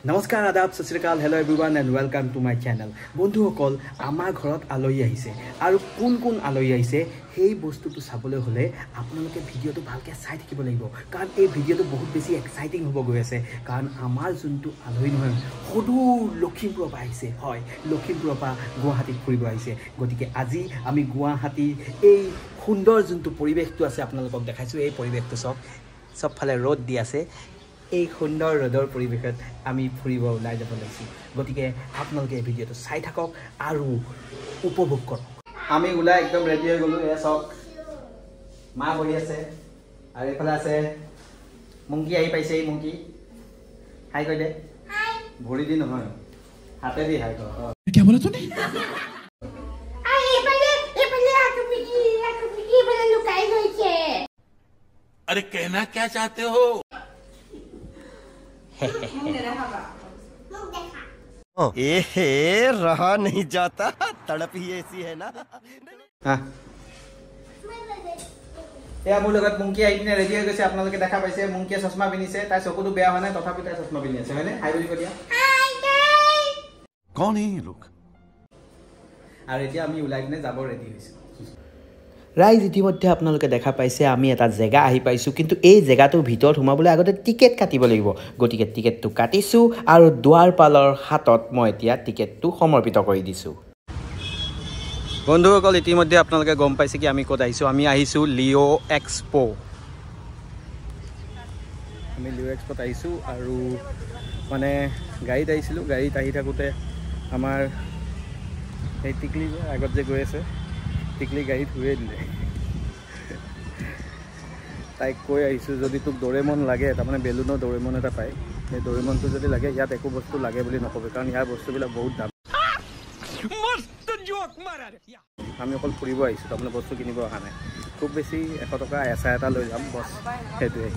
নমস্কাৰ আদাব সত শ্ৰী আকাল hello' everyone and welcome to my channel বন্ধুসকল আমাৰ ঘৰত আলহী আহিছে আৰু কোন আলহী আহিছে সেই বস্তুটো চাবলৈ হ'লে আপোনালোকে ভিডিঅ'টো ভালকৈ চাই থাকিব লাগিব কাৰণ এই ভিডিঅ'টো বহুত বেছি এক্সাইটিং হ'ব গৈ আছে কাৰণ আমাৰ যোনটো আলহী নহয় সদূৰ লখিমপুৰৰ পৰা আহিছে হয় লখিমপুৰৰ পৰা গুৱাহাটীত ফুৰিব আহিছে গতিকে আজি আমি গুৱাহাটীৰ এই সুন্দৰ যোনটো পৰিৱেশটো আছে আপোনালোকক দেখাইছোঁ এই পৰিৱেশটো চবফালে ৰ'দ দি আছে এই সুন্দৰ ৰ'দৰ পৰিৱেশত আমি ফুৰিব ওলাই যাব লাগিছোঁ গতিকে আপোনালোকে এই ভিডিঅ'টো চাই থাকক আৰু উপভোগ কৰক আমি ওলাই একদম ৰেডি হৈ গ'লোঁ এয়া চাওক মা বহি আছে আৰু এইফালে আছে মুংকি আহি পাইছে এই মুংকি হাই কৈ দে ভৰি দি নহয় হাতে দি হাই কৰ क्या बोला तूने अरे कहना क्या चाहते हो रहा नहीं जाता तड़प ही ऐसी है ना এয়া মোৰ লগত মুংকি আহি পিনে ৰেডি হৈ গৈছে আপোনালোকে দেখা পাইছে মুংকিয়ে চশমা পিন্ধিছে তাই চকুটো বেয়া হোৱা নাই তথাপি তাই চশমা পিন্ধি আছে হয়নে হাই বুলি কৈ দিয়া कौन है ये लोग আৰু এতিয়া আমি ওলাই কিনে যাব ৰেডি হৈছোঁ ৰাইজ ইতিমধ্যে আপোনালোকে দেখা পাইছে আমি এটা জেগা আহি পাইছোঁ কিন্তু এই জেগাটোৰ ভিতৰত সোমাবলৈ আগতে টিকেট কাটিব লাগিব গতিকে টিকেটটো কাটিছোঁ আৰু দুৱাৰপালৰ হাতত মই এতিয়া টিকেটটো সমৰ্পিত কৰি দিছোঁ বন্ধুসকল ইতিমধ্যে আপোনালোকে গম পাইছে কি আমি ক'ত আহিছোঁ আমি আহিছোঁ লিঅ' এক্সপ' আমি লিঅ' এক্সপ'ত আহিছোঁ আৰু মানে গাড়ীত আহিছিলোঁ গাড়ীত আহি থাকোঁতে আমাৰ এই টিকলি আগত যে গৈ আছে টিকলি গাড়ীত ঘূৰাই দিলে তাইক কৈ আহিছোঁ যদি তোক ডৰেমন লাগে তাৰমানে বেলুনৰ ডৰেমন এটা পায় সেই ডৰেমনটো যদি লাগে ইয়াত একো বস্তু লাগে বুলি নক'ব কাৰণ ইয়াৰ বস্তুবিলাক বহুত দাম আমি অকল ফুৰিব আহিছোঁ তাৰমানে বস্তু কিনিব অহা নাই খুব বেছি 100 টকা এচা এটা লৈ যাম বছ সেইটোৱে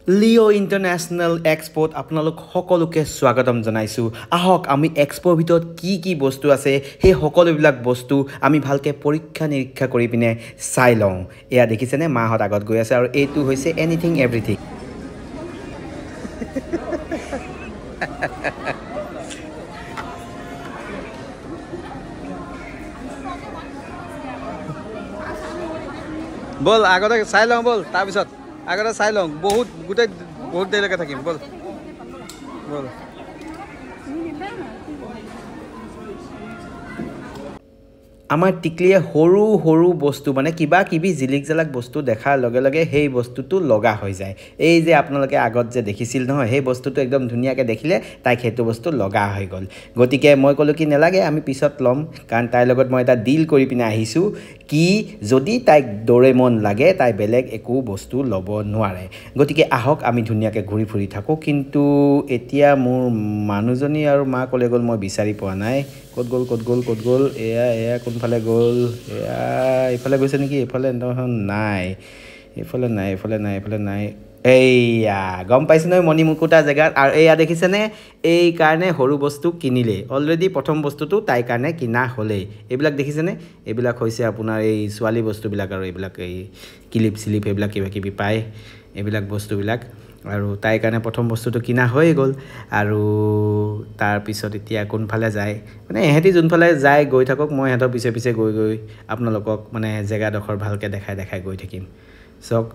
লিঅ' ইণ্টাৰনেশ্যনেল এক্সপ'ত আপোনালোক সকলোকে স্বাগতম জনাইছোঁ আহক আমি এক্সপ'ৰ ভিতৰত কি বস্তু আছে সেই সকলোবিলাক বস্তু আমি ভালকৈ পৰীক্ষা নিৰীক্ষা কৰি পিনে চাই লওঁ এয়া দেখিছেনে মাহঁত আগত গৈ আছে আৰু এইটো হৈছে এনিথিং এভৰিথিং বল আগতে চাই লওঁ বল তাৰপিছত আগতে চাই লওঁ বহুত দেৰিলৈকে থাকিম বল বল আমাৰ টিকলিয়ে সৰু বস্তু মানে কিবা কিবি জিলিক জালাক বস্তু দেখাৰ লগে লগে সেই বস্তুটো লগা হৈ যায় এই যে আপোনালোকে আগত যে দেখিছিল নহয় সেই বস্তুটো একদম ধুনীয়াকৈ দেখিলে তাইক সেইটো বস্তু লগা হৈ গ'ল গতিকে মই ক'লোঁ কি নালাগে আমি পিছত ল'ম কাৰণ তাইৰ লগত মই এটা ডিল কৰি পিনে আহিছোঁ কি যদি তাইক ডৰেমন লাগে তাই বেলেগ একো বস্তু ল'ব নোৱাৰে গতিকে আহক আমি ধুনীয়াকৈ ঘূৰি ফুৰি থাকোঁ কিন্তু এতিয়া মোৰ মানুহজনী আৰু মা ক'লে গ'ল মই বিচাৰি পোৱা নাই ক'ত গ'ল এয়া কোনফালে গ'ল এয়া এইফালে গৈছে নেকি এইফালে নাই এইয়া গম পাইছে নহয় মণিমুকুতা জেগাত আৰু এয়া দেখিছেনে এই কাৰণে সৰু বস্তু কিনিলে অলৰেডি প্ৰথম বস্তুটো তাইৰ কাৰণে কিনা হ'লেই এইবিলাক দেখিছেনে এইবিলাক হৈছে আপোনাৰ এই ছোৱালী বস্তুবিলাক আৰু এইবিলাক এই ক্লিপ চিলিপ এইবিলাক কিবা কিবি পায় এইবিলাক বস্তুবিলাক আৰু তাইৰ কাৰণে প্ৰথম বস্তুটো কিনা হৈ গ'ল আৰু তাৰপিছত এতিয়া কোনফালে যায় মানে এহেঁতি যোনফালে যায় গৈ থাকক মই সিহঁতৰ পিছে গৈ আপোনালোকক মানে জেগাডোখৰ ভালকৈ দেখাই গৈ থাকিম চাওক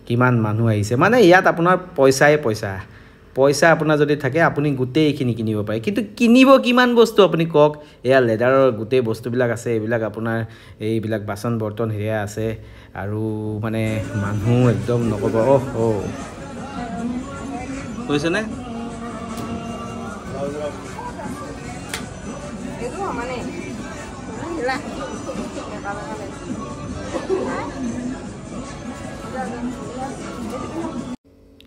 কিমান মানুহ আহিছে মানে ইয়াত আপোনাৰ পইচা আপোনাৰ যদি থাকে আপুনি গোটেইখিনি কিনিব পাৰে কিন্তু কিনিব কিমান বস্তু আপুনি কওক এয়া লেডাৰৰ গোটেই বস্তুবিলাক আছে এইবিলাক আপোনাৰ এইবিলাক বাচন বৰ্তন সেয়া আছে আৰু মানে মানুহ একদম নক'ব কৈছেনে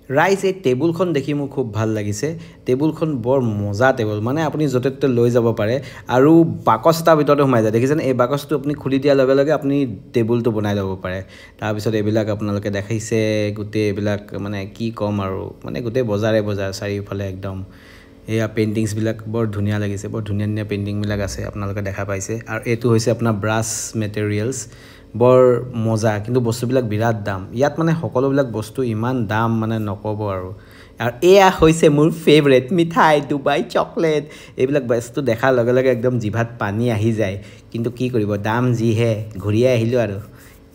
ৰাইজ এই টেবুলখন দেখি মোৰ খুব ভাল লাগিছে টেবুলখন বৰ মজা টেবুল মানে আপুনি য'তে ত'তে লৈ যাব পাৰে আৰু বাকচ এটাৰ ভিতৰতে সোমাই যায় দেখিছেনে এই বাকচটো আপুনি খুলি দিয়াৰ লগে লগে আপুনি টেবুলটো বনাই ল'ব পাৰে তাৰপিছত এইবিলাক আপোনালোকে দেখাইছে গোটেই এইবিলাক মানে কি ক'ম আৰু মানে গোটেই বজাৰ চাৰিওফালে একদম এয়া পেইণ্টিংছবিলাক বৰ ধুনীয়া লাগিছে বৰ ধুনীয়া পেইণ্টিংবিলাক আছে আপোনালোকে দেখা পাইছে আৰু এইটো হৈছে আপোনাৰ ব্ৰাছ মেটেৰিয়েলছ বৰ মজা কিন্তু বস্তুবিলাক বিৰাট দাম ইয়াত মানে সকলোবিলাক বস্তু ইমান দাম মানে নক'ব আৰু এয়া হৈছে মোৰ ফেভৰেট মিঠাই ডুবাই চকলেট এইবিলাক বস্তু দেখাৰ লগে লগে একদম জিভাত পানী আহি যায় কিন্তু কি কৰিব দাম যিহে ঘূৰিয়ে আহিলোঁ আৰু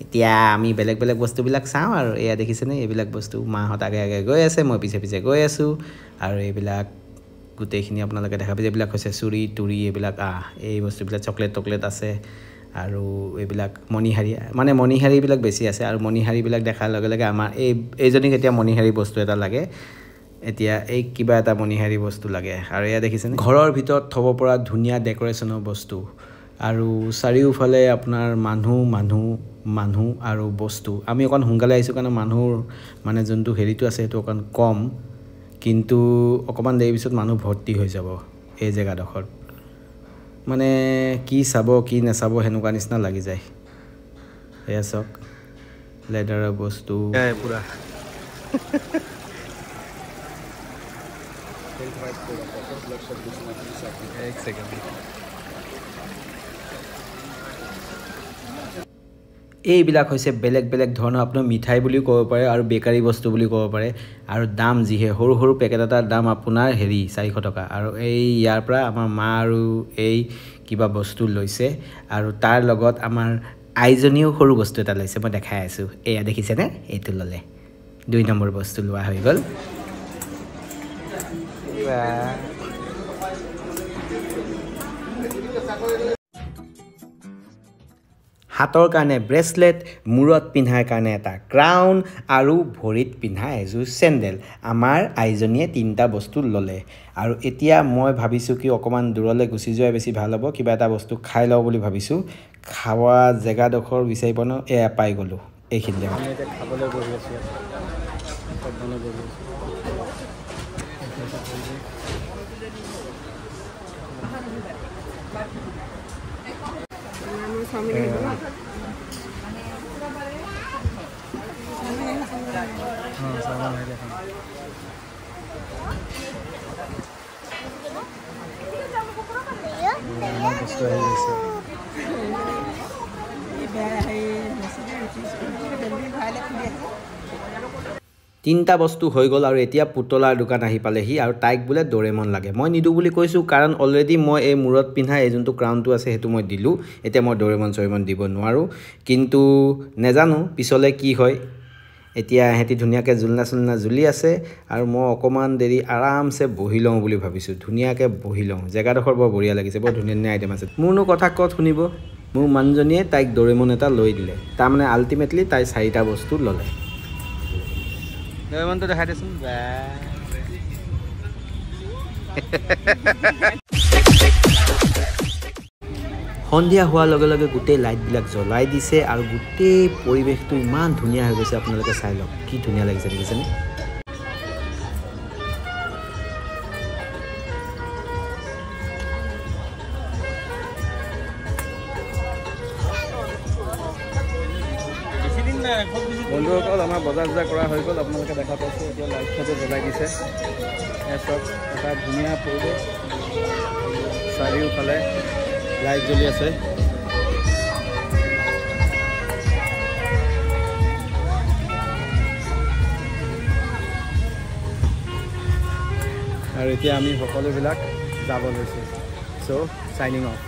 এতিয়া আমি বেলেগ বেলেগ বস্তুবিলাক চাওঁ আৰু এয়া দেখিছেনে এইবিলাক বস্তু মাহঁত আগে আগে গৈ আছে মই পিছে পিছে গৈ আছোঁ আৰু এইবিলাক গোটেইখিনি আপোনালোকে দেখা পাইছে এইবিলাক হৈছে চুৰি তুৰি এইবিলাক এই বস্তুবিলাক চকলেট আছে আৰু এইবিলাক মণিহাৰীবিলাক বেছি আছে আৰু মণিহাৰীবিলাক দেখাৰ লগে লগে আমাৰ এইজনীক এতিয়া মণিহাৰী বস্তু এটা লাগে এতিয়া এই কিবা এটা মণিহাৰী বস্তু লাগে আৰু এয়া দেখিছেনে ঘৰৰ ভিতৰত থ'ব পৰা ধুনীয়া ডেকৰেশ্যনৰ বস্তু আৰু চাৰিওফালে আপোনাৰ মানুহ আৰু বস্তু আমি অকণ সোনকালে আহিছোঁ কাৰণে মানুহৰ মানে যোনটো হেৰিটো আছে সেইটো অকণ কম কিন্তু অকণমান দেৰি পিছত মানুহ ভৰ্তি হৈ যাব এই জেগাডোখৰত মানে কি চাব কি নাচাব সেনেকুৱা নিচিনা লাগি যায় এয়া চাওক লেডাৰৰ বস্তু পুৰা এক ছেকেণ্ড এইবিলাক হৈছে বেলেগ বেলেগ ধৰণৰ আপোনাৰ মিঠাই বুলিও ক'ব পাৰে আৰু বেকাৰী বস্তু বুলি ক'ব পাৰে আৰু দাম যিহে সৰু সৰু পেকেট এটাৰ দাম আপোনাৰ 400 টকা আৰু এই ইয়াৰ পৰা আমাৰ মা আৰু এই কিবা বস্তু লৈছে আৰু তাৰ লগত আমাৰ আইজনীও সৰু বস্তু এটা লৈছে মই দেখাই আছোঁ এয়া দেখিছেনে এইটো ল'লে 2 নম্বৰ বস্তু লোৱা হৈ গ'ল হাতৰ কাৰণে ব্ৰেসলেট মূৰত পিন্ধাৰ কাৰণে এটা ক্ৰাউন আৰু ভৰিত পিন্ধা এযোৰ চেণ্ডেল আমাৰ আইজনীয়ে 3টা বস্তু ল'লে আৰু এতিয়া মই ভাবিছোঁ কি অকমান দূৰলৈ গুচি যোৱা বেছি ভাল হ'ব কিবা এটা বস্তু খাই লওঁ বুলি ভাবিছোঁ খাৱা জেগাডোখৰ বিচাৰি পানো এয়া পাই গ'লো এইখিনি জেগাত এতিয়া খাবলৈ বহি আছোঁ তিনটা বস্তু হৈ গ'ল আৰু এতিয়া পুতলাৰ দোকান আহি পালেহি আৰু তাইক বোলে ডৰেমন লাগে মই নিদু বুলি কৈছোঁ কাৰণ অলৰেডি মই এই মূৰত পিন্ধা এই যোনটো ক্ৰাউনটো আছে সেইটো মই দিলোঁ এতিয়া মই ডৰেমন দিব নোৱাৰোঁ কিন্তু নেজানো পিছলৈ কি হয় এতিয়া হেতি ধুনীয়াকৈ জুলনা জুলি আছে আৰু মই অকমান দেৰি আৰামছে বহি লওঁ বুলি ভাবিছোঁ ধুনীয়াকৈ বহি লওঁ জেগাডোখৰ বৰ বঢ়িয়া লাগিছে বৰ ধুনীয়া আইটেম আছে মোৰনো কথা ক'ত শুনিব মোৰ মানুহজনীয়ে তাইক ডৰেমন এটা লৈ দিলে তাৰমানে আল্টিমেটলি তাই 4টা বস্তু ল'লে ডৰেমনটো দেখাই দেচোন সন্ধিয়া হোৱাৰ লগে লগে গোটেই লাইটবিলাক জ্বলাই দিছে আৰু গোটেই পৰিৱেশটো ইমান ধুনীয়া হৈ গৈছে আপোনালোকে চাই লওক কি ধুনীয়া লাগিছে দেখিছেনে বন্ধুসকল আমাৰ বজাৰ কৰা হৈ গ'ল আপোনালোকে দেখা পাইছে এতিয়া লাইটটো জ্বলাই দিছে চব এটা ধুনীয়া পৰিৱেশ চাৰিওফালে লাইট জ্বলি আছে আৰু এতিয়া আমি সকলোবিলাক যাব লৈছোঁ চ' চাইনিং অফ